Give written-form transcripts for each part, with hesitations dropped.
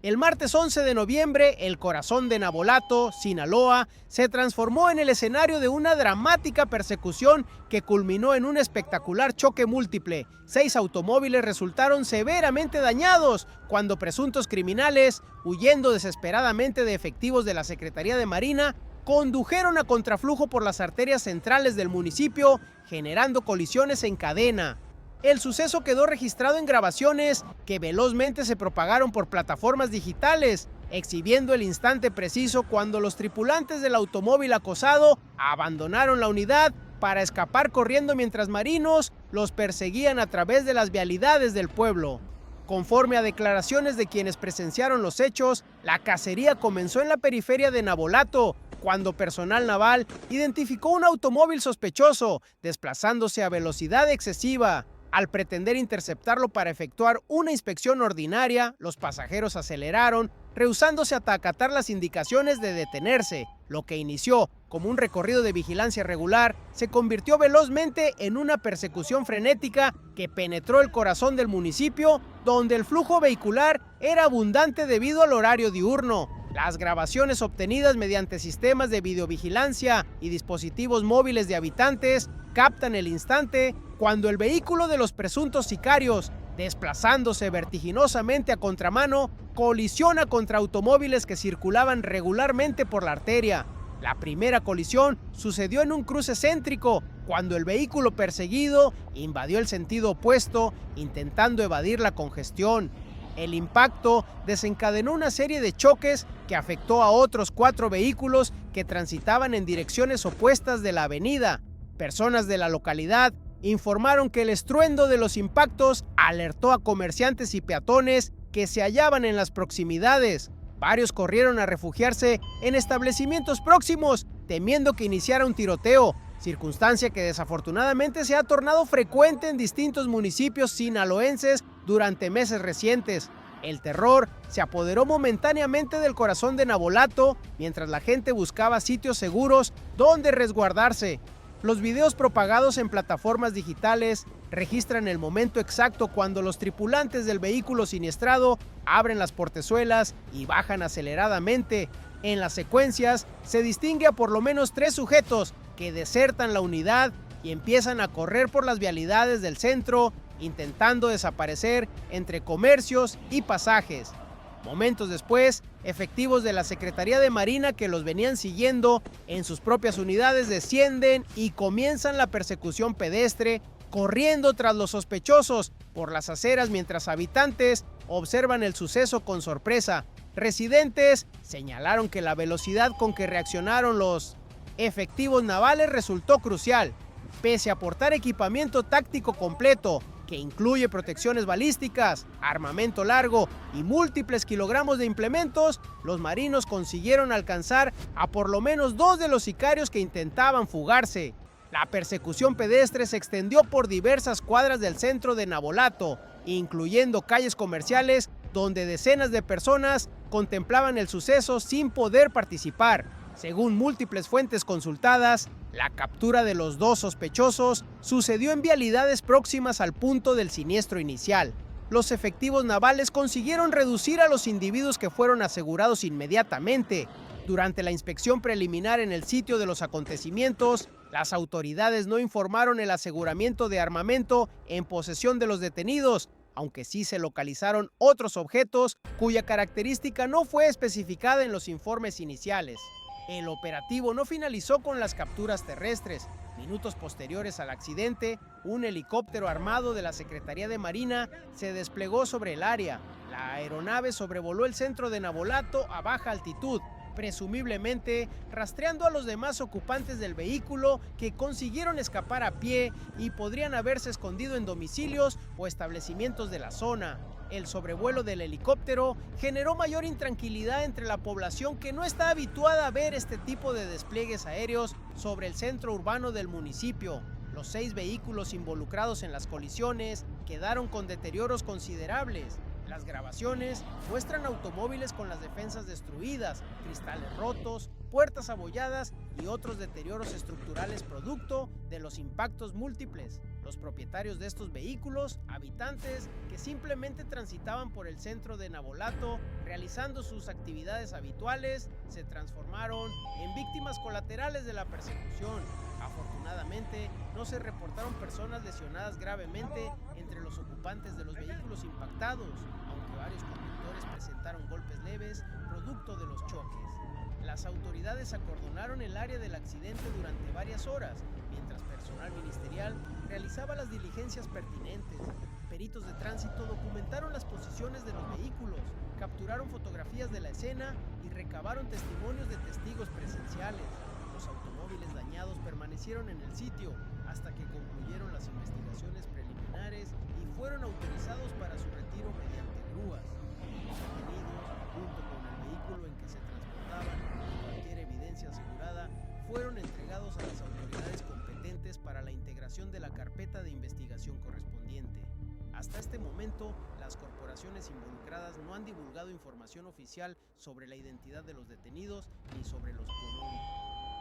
El martes 11 de noviembre, el corazón de Navolato, Sinaloa, se transformó en el escenario de una dramática persecución que culminó en un espectacular choque múltiple. 6 automóviles resultaron severamente dañados cuando presuntos criminales, huyendo desesperadamente de efectivos de la Secretaría de Marina, condujeron a contraflujo por las arterias centrales del municipio, generando colisiones en cadena. El suceso quedó registrado en grabaciones que velozmente se propagaron por plataformas digitales, exhibiendo el instante preciso cuando los tripulantes del automóvil acosado abandonaron la unidad para escapar corriendo mientras marinos los perseguían a través de las vialidades del pueblo. Conforme a declaraciones de quienes presenciaron los hechos, la cacería comenzó en la periferia de Navolato, cuando personal naval identificó un automóvil sospechoso, desplazándose a velocidad excesiva. Al pretender interceptarlo para efectuar una inspección ordinaria, los pasajeros aceleraron, rehusándose a acatar las indicaciones de detenerse. Lo que inició como un recorrido de vigilancia regular se convirtió velozmente en una persecución frenética que penetró el corazón del municipio, donde el flujo vehicular era abundante debido al horario diurno. Las grabaciones obtenidas mediante sistemas de videovigilancia y dispositivos móviles de habitantes captan el instante cuando el vehículo de los presuntos sicarios, desplazándose vertiginosamente a contramano, colisiona contra automóviles que circulaban regularmente por la arteria. La primera colisión sucedió en un cruce céntrico, cuando el vehículo perseguido invadió el sentido opuesto, intentando evadir la congestión. El impacto desencadenó una serie de choques que afectó a otros 4 vehículos que transitaban en direcciones opuestas de la avenida. Personas de la localidad informaron que el estruendo de los impactos alertó a comerciantes y peatones que se hallaban en las proximidades. Varios corrieron a refugiarse en establecimientos próximos, temiendo que iniciara un tiroteo, circunstancia que desafortunadamente se ha tornado frecuente en distintos municipios sinaloenses durante meses recientes. El terror se apoderó momentáneamente del corazón de Navolato, mientras la gente buscaba sitios seguros donde resguardarse. Los videos propagados en plataformas digitales registran el momento exacto cuando los tripulantes del vehículo siniestrado abren las portezuelas y bajan aceleradamente. En las secuencias se distingue a por lo menos 3 sujetos que desertan la unidad y empiezan a correr por las vialidades del centro, intentando desaparecer entre comercios y pasajes. Momentos después, efectivos de la Secretaría de Marina que los venían siguiendo en sus propias unidades descienden y comienzan la persecución pedestre, corriendo tras los sospechosos por las aceras mientras habitantes observan el suceso con sorpresa. Residentes señalaron que la velocidad con que reaccionaron los efectivos navales resultó crucial. Pese a portar equipamiento táctico completo, que incluye protecciones balísticas, armamento largo y múltiples kilogramos de implementos, los marinos consiguieron alcanzar a por lo menos 2 de los sicarios que intentaban fugarse. La persecución pedestre se extendió por diversas cuadras del centro de Navolato, incluyendo calles comerciales donde decenas de personas contemplaban el suceso sin poder participar. Según múltiples fuentes consultadas, la captura de los 2 sospechosos sucedió en vialidades próximas al punto del siniestro inicial. Los efectivos navales consiguieron reducir a los individuos que fueron asegurados inmediatamente. Durante la inspección preliminar en el sitio de los acontecimientos, las autoridades no informaron el aseguramiento de armamento en posesión de los detenidos, aunque sí se localizaron otros objetos cuya característica no fue especificada en los informes iniciales. El operativo no finalizó con las capturas terrestres. Minutos posteriores al accidente, un helicóptero armado de la Secretaría de Marina se desplegó sobre el área. La aeronave sobrevoló el centro de Navolato a baja altitud, presumiblemente rastreando a los demás ocupantes del vehículo que consiguieron escapar a pie y podrían haberse escondido en domicilios o establecimientos de la zona. El sobrevuelo del helicóptero generó mayor intranquilidad entre la población que no está habituada a ver este tipo de despliegues aéreos sobre el centro urbano del municipio. Los 6 vehículos involucrados en las colisiones quedaron con deterioros considerables. Las grabaciones muestran automóviles con las defensas destruidas, cristales rotos, puertas abolladas y otros deterioros estructurales producto de los impactos múltiples. Los propietarios de estos vehículos, habitantes que simplemente transitaban por el centro de Navolato realizando sus actividades habituales, se transformaron en víctimas colaterales de la persecución. Afortunadamente, no se reportaron personas lesionadas gravemente entre los ocupantes de los vehículos impactados, aunque varios conductores presentaron golpes leves producto de los choques. Las autoridades acordonaron el área del accidente durante varias horas, mientras personal ministerial realizaba las diligencias pertinentes. Peritos de tránsito documentaron las posiciones de los vehículos, capturaron fotografías de la escena y recabaron testimonios de testigos presenciales. Los automóviles dañados permanecieron en el sitio hasta que concluyeron las investigaciones preliminares y fueron autorizados para su retiro mediante grúas. Los detenidos, junto con el vehículo en que se transportaban y cualquier evidencia asegurada, fueron entregados a las autoridades competentes para la integración de la carpeta de investigación correspondiente. Hasta este momento, las corporaciones involucradas no han divulgado información oficial sobre la identidad de los detenidos ni sobre los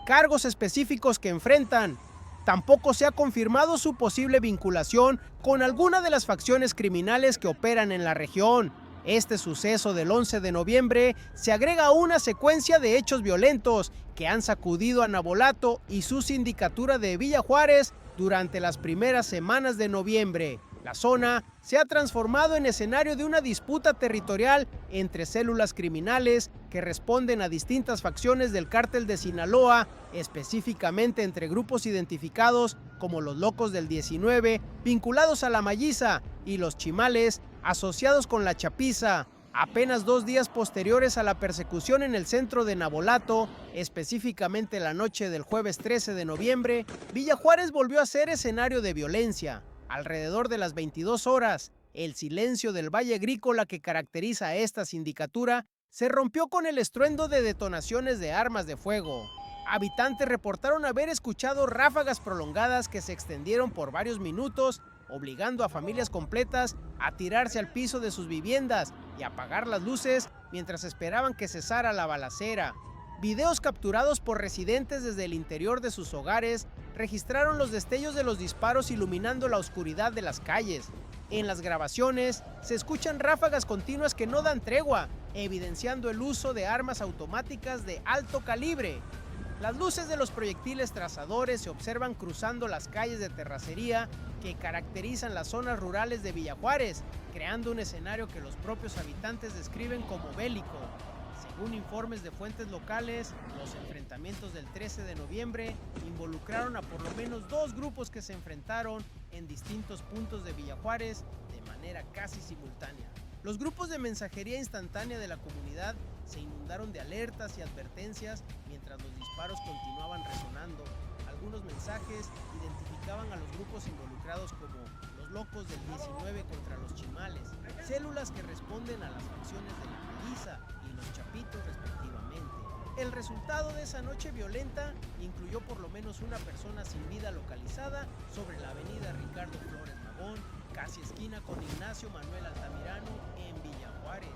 cargos específicos que enfrentan. Tampoco se ha confirmado su posible vinculación con alguna de las facciones criminales que operan en la región. Este suceso del 11 de noviembre se agrega a una secuencia de hechos violentos que han sacudido a Navolato y su sindicatura de Villa Juárez durante las primeras semanas de noviembre. La zona se ha transformado en escenario de una disputa territorial entre células criminales que responden a distintas facciones del cártel de Sinaloa, específicamente entre grupos identificados como los Locos del 19, vinculados a la Malliza, y los Chimales, asociados con la Chapiza. Apenas 2 días posteriores a la persecución en el centro de Navolato, específicamente la noche del jueves 13 de noviembre, Villa Juárez volvió a ser escenario de violencia. Alrededor de las 22 horas, el silencio del Valle Agrícola que caracteriza a esta sindicatura se rompió con el estruendo de detonaciones de armas de fuego. Habitantes reportaron haber escuchado ráfagas prolongadas que se extendieron por varios minutos, obligando a familias completas a tirarse al piso de sus viviendas y apagar las luces mientras esperaban que cesara la balacera. Videos capturados por residentes desde el interior de sus hogares registraron los destellos de los disparos iluminando la oscuridad de las calles. En las grabaciones se escuchan ráfagas continuas que no dan tregua, evidenciando el uso de armas automáticas de alto calibre. Las luces de los proyectiles trazadores se observan cruzando las calles de terracería que caracterizan las zonas rurales de Villa Juárez, creando un escenario que los propios habitantes describen como bélico. Según informes de fuentes locales, los enfrentamientos del 13 de noviembre involucraron a por lo menos 2 grupos que se enfrentaron en distintos puntos de Villa Juárez de manera casi simultánea. Los grupos de mensajería instantánea de la comunidad se inundaron de alertas y advertencias mientras los disparos continuaban resonando. Algunos mensajes identificaban a los grupos involucrados como los Locos del 19 contra los Chimales, células que responden a las facciones de la Malliza y los Chapitos respectivamente. El resultado de esa noche violenta incluyó por lo menos una persona sin vida localizada sobre la avenida Ricardo Flores Magón, casi esquina con Ignacio Manuel Altamirano en Villa Juárez.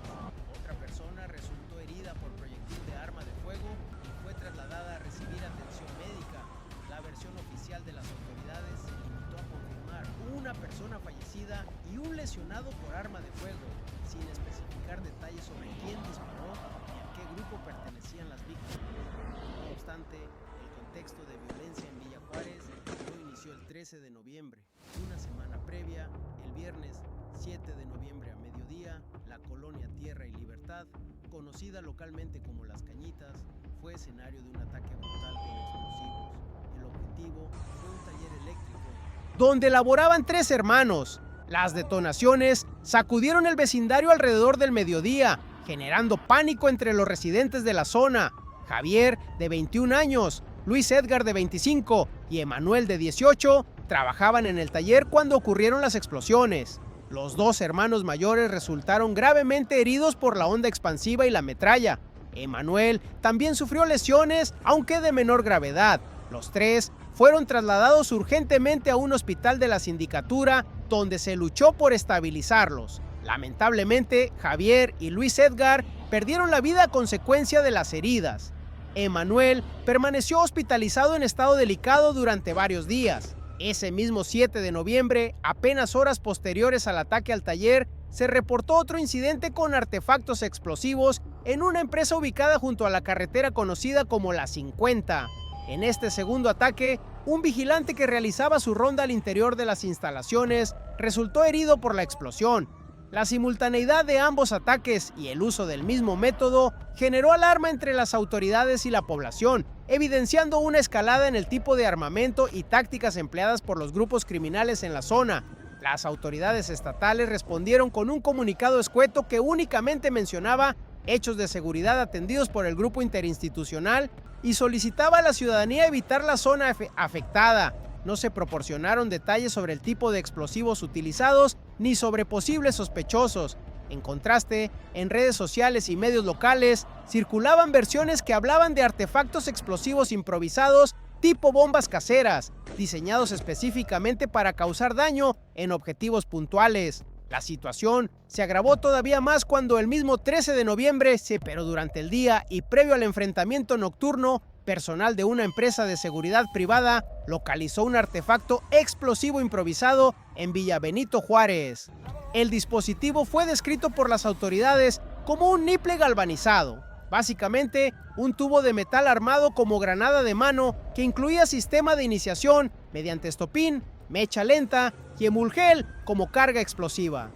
Otra persona resultó herida por proyectil de arma de fuego y fue trasladada a recibir atención médica. La versión oficial de las autoridades se limitó a confirmar una persona fallecida y un lesionado por arma de fuego, sin especificar detalles sobre quién disparó ni a qué grupo pertenecían las víctimas. No obstante, el contexto de violencia en Villa Juárez no inició el 13 de noviembre. Una semana previa, el viernes 7 de noviembre a mediodía, la colonia Tierra y Libertad, conocida localmente como Las Cañitas, fue escenario de un ataque brutal con explosivos. El objetivo fue un taller eléctrico donde laboraban 3 hermanos. Las detonaciones sacudieron el vecindario alrededor del mediodía, generando pánico entre los residentes de la zona. Javier, de 21 años, Luis Edgar, de 25, y Emanuel, de 18, trabajaban en el taller cuando ocurrieron las explosiones. Los 2 hermanos mayores resultaron gravemente heridos por la onda expansiva y la metralla. Emanuel también sufrió lesiones, aunque de menor gravedad. Los 3 fueron trasladados urgentemente a un hospital de la sindicatura, donde se luchó por estabilizarlos. Lamentablemente, Javier y Luis Edgar perdieron la vida a consecuencia de las heridas. Emanuel permaneció hospitalizado en estado delicado durante varios días. Ese mismo 7 de noviembre, apenas horas posteriores al ataque al taller, se reportó otro incidente con artefactos explosivos en una empresa ubicada junto a la carretera conocida como La 50. En este segundo ataque, un vigilante que realizaba su ronda al interior de las instalaciones resultó herido por la explosión. La simultaneidad de ambos ataques y el uso del mismo método generó alarma entre las autoridades y la población, evidenciando una escalada en el tipo de armamento y tácticas empleadas por los grupos criminales en la zona. Las autoridades estatales respondieron con un comunicado escueto que únicamente mencionaba hechos de seguridad atendidos por el grupo interinstitucional y solicitaba a la ciudadanía evitar la zona afectada. No se proporcionaron detalles sobre el tipo de explosivos utilizados ni sobre posibles sospechosos. En contraste, en redes sociales y medios locales circulaban versiones que hablaban de artefactos explosivos improvisados tipo bombas caseras, diseñados específicamente para causar daño en objetivos puntuales. La situación se agravó todavía más cuando el mismo 13 de noviembre, pero durante el día y previo al enfrentamiento nocturno, personal de una empresa de seguridad privada localizó un artefacto explosivo improvisado en Villa Benito Juárez. El dispositivo fue descrito por las autoridades como un niple galvanizado, básicamente un tubo de metal armado como granada de mano que incluía sistema de iniciación mediante estopín, mecha lenta y emulgel como carga explosiva.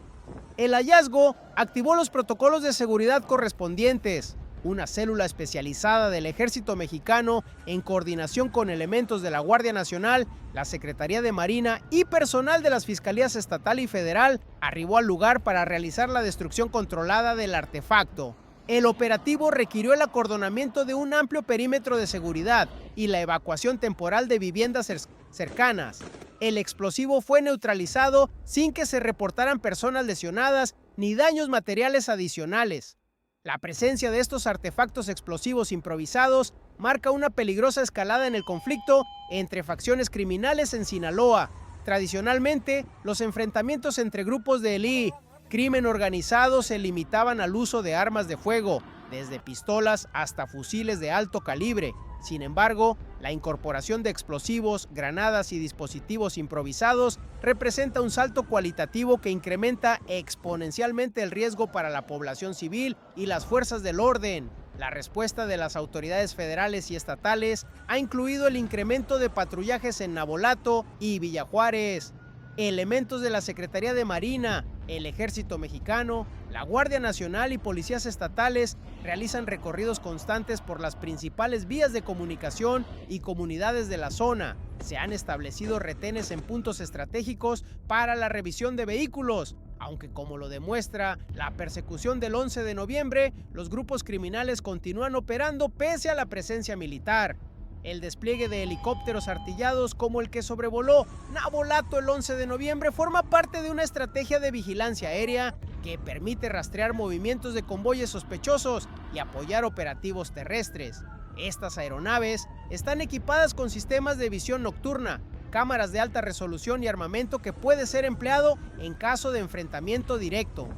El hallazgo activó los protocolos de seguridad correspondientes. Una célula especializada del Ejército Mexicano, en coordinación con elementos de la Guardia Nacional, la Secretaría de Marina y personal de las Fiscalías Estatal y Federal, arribó al lugar para realizar la destrucción controlada del artefacto. El operativo requirió el acordonamiento de un amplio perímetro de seguridad y la evacuación temporal de viviendas cercanas. El explosivo fue neutralizado sin que se reportaran personas lesionadas ni daños materiales adicionales. La presencia de estos artefactos explosivos improvisados marca una peligrosa escalada en el conflicto entre facciones criminales en Sinaloa. Tradicionalmente, los enfrentamientos entre grupos de crimen organizado se limitaban al uso de armas de fuego, desde pistolas hasta fusiles de alto calibre. Sin embargo, la incorporación de explosivos, granadas y dispositivos improvisados representa un salto cualitativo que incrementa exponencialmente el riesgo para la población civil y las fuerzas del orden. La respuesta de las autoridades federales y estatales ha incluido el incremento de patrullajes en Navolato y Villa Juárez. Elementos de la Secretaría de Marina, el Ejército Mexicano, la Guardia Nacional y policías estatales realizan recorridos constantes por las principales vías de comunicación y comunidades de la zona. Se han establecido retenes en puntos estratégicos para la revisión de vehículos, aunque como lo demuestra la persecución del 11 de noviembre, los grupos criminales continúan operando pese a la presencia militar. El despliegue de helicópteros artillados como el que sobrevoló Navolato el 11 de noviembre forma parte de una estrategia de vigilancia aérea que permite rastrear movimientos de convoyes sospechosos y apoyar operativos terrestres. Estas aeronaves están equipadas con sistemas de visión nocturna, cámaras de alta resolución y armamento que puede ser empleado en caso de enfrentamiento directo.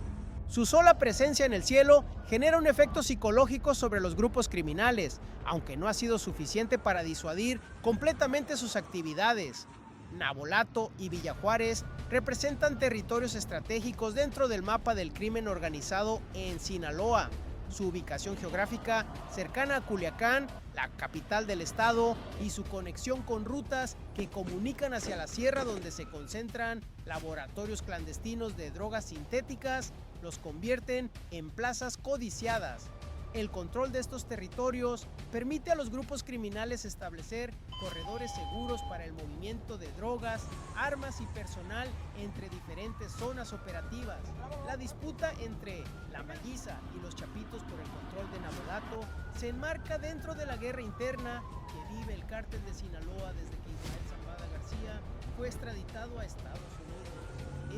Su sola presencia en el cielo genera un efecto psicológico sobre los grupos criminales, aunque no ha sido suficiente para disuadir completamente sus actividades. Navolato y Villa Juárez representan territorios estratégicos dentro del mapa del crimen organizado en Sinaloa. Su ubicación geográfica cercana a Culiacán, la capital del estado, y su conexión con rutas que comunican hacia la sierra donde se concentran laboratorios clandestinos de drogas sintéticas los convierten en plazas codiciadas. El control de estos territorios permite a los grupos criminales establecer corredores seguros para el movimiento de drogas, armas y personal entre diferentes zonas operativas. La disputa entre la Maguiza y los Chapitos por el control de Navolato se enmarca dentro de la guerra interna que vive el cártel de Sinaloa desde que Ismael Zambada García fue extraditado a Estados Unidos.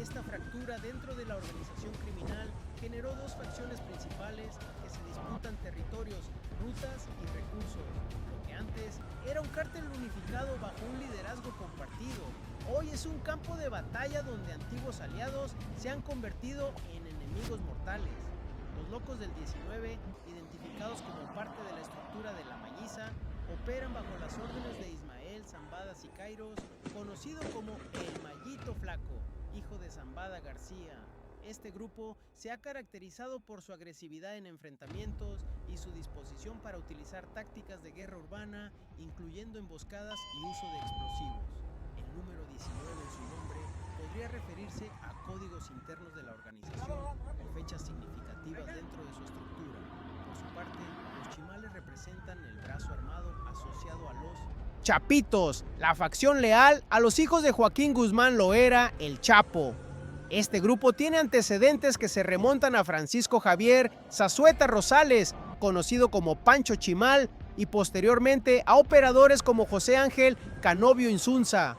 Esta fractura dentro de la organización criminal generó dos facciones principales que se disputan territorios, rutas y recursos. Lo que antes era un cártel unificado bajo un liderazgo compartido, hoy es un campo de batalla donde antiguos aliados se han convertido en enemigos mortales. Los locos del 19, identificados como parte de la estructura de la Maguiza, operan bajo las órdenes de Ismael Rafael Zambada Siqueiros, conocido como el Mallito Flaco, hijo de Zambada García. Este grupo se ha caracterizado por su agresividad en enfrentamientos y su disposición para utilizar tácticas de guerra urbana, incluyendo emboscadas y uso de explosivos. El número 19 en su nombre podría referirse a códigos internos de la organización o fechas significativas dentro de su estructura. Por su parte, los chimales representan el brazo armado asociado a los Chapitos, la facción leal a los hijos de Joaquín Guzmán Loera, el Chapo. Este grupo tiene antecedentes que se remontan a Francisco Javier Zazueta Rosales, conocido como Pancho Chimal, y posteriormente a operadores como José Ángel Canovio Insunza.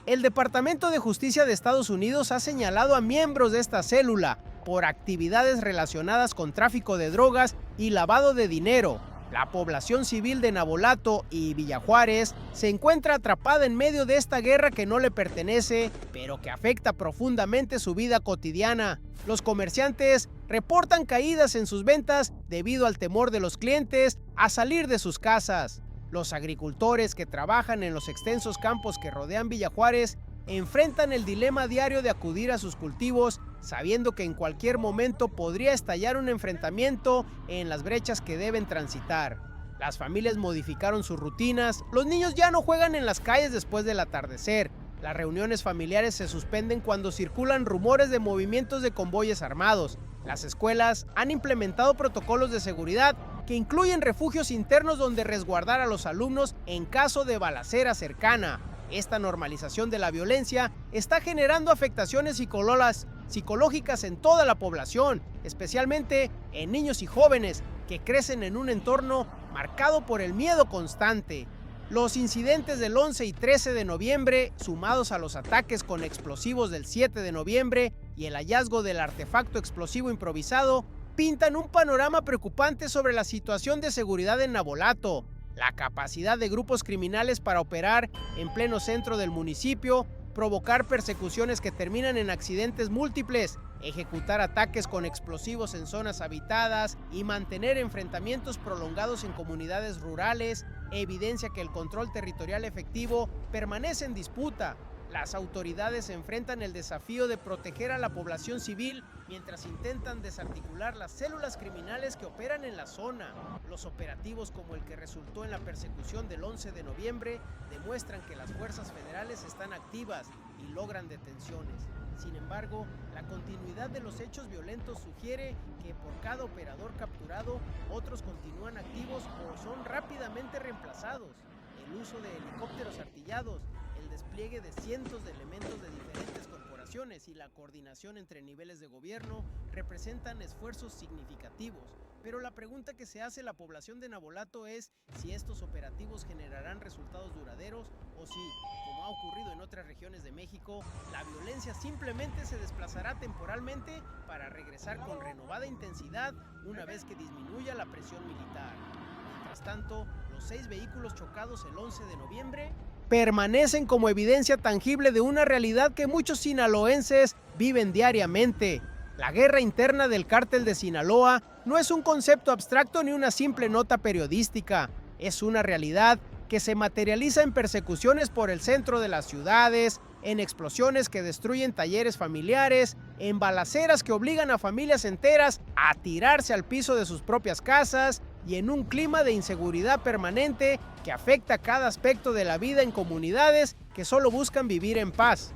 El Departamento de Justicia de Estados Unidos ha señalado a miembros de esta célula por actividades relacionadas con tráfico de drogas y lavado de dinero. La población civil de Navolato y Villa Juárez se encuentra atrapada en medio de esta guerra que no le pertenece, pero que afecta profundamente su vida cotidiana. Los comerciantes reportan caídas en sus ventas debido al temor de los clientes a salir de sus casas. Los agricultores que trabajan en los extensos campos que rodean Villa Juárez enfrentan el dilema diario de acudir a sus cultivos sabiendo que en cualquier momento podría estallar un enfrentamiento en las brechas que deben transitar. Las familias modificaron sus rutinas, los niños ya no juegan en las calles después del atardecer, las reuniones familiares se suspenden cuando circulan rumores de movimientos de convoyes armados, las escuelas han implementado protocolos de seguridad que incluyen refugios internos donde resguardar a los alumnos en caso de balacera cercana. Esta normalización de la violencia está generando afectaciones psicológicas en toda la población, especialmente en niños y jóvenes que crecen en un entorno marcado por el miedo constante. Los incidentes del 11 y 13 de noviembre, sumados a los ataques con explosivos del 7 de noviembre y el hallazgo del artefacto explosivo improvisado, pintan un panorama preocupante sobre la situación de seguridad en Navolato. La capacidad de grupos criminales para operar en pleno centro del municipio, provocar persecuciones que terminan en accidentes múltiples, ejecutar ataques con explosivos en zonas habitadas y mantener enfrentamientos prolongados en comunidades rurales, evidencia que el control territorial efectivo permanece en disputa. Las autoridades enfrentan el desafío de proteger a la población civil mientras intentan desarticular las células criminales que operan en la zona. Los operativos como el que resultó en la persecución del 11 de noviembre demuestran que las fuerzas federales están activas y logran detenciones. Sin embargo, la continuidad de los hechos violentos sugiere que por cada operador capturado, otros continúan activos o son rápidamente reemplazados. El uso de helicópteros artillados, el despliegue de cientos de elementos de diferentes corporaciones y la coordinación entre niveles de gobierno representan esfuerzos significativos, pero la pregunta que se hace la población de Navolato es si estos operativos generarán resultados duraderos o si, como ha ocurrido en otras regiones de México, la violencia simplemente se desplazará temporalmente para regresar con renovada intensidad una vez que disminuya la presión militar. Mientras tanto, los 6 vehículos chocados el 11 de noviembre permanecen como evidencia tangible de una realidad que muchos sinaloenses viven diariamente. La guerra interna del cártel de Sinaloa no es un concepto abstracto ni una simple nota periodística, es una realidad que se materializa en persecuciones por el centro de las ciudades, en explosiones que destruyen talleres familiares, en balaceras que obligan a familias enteras a tirarse al piso de sus propias casas y en un clima de inseguridad permanente que afecta cada aspecto de la vida en comunidades que solo buscan vivir en paz.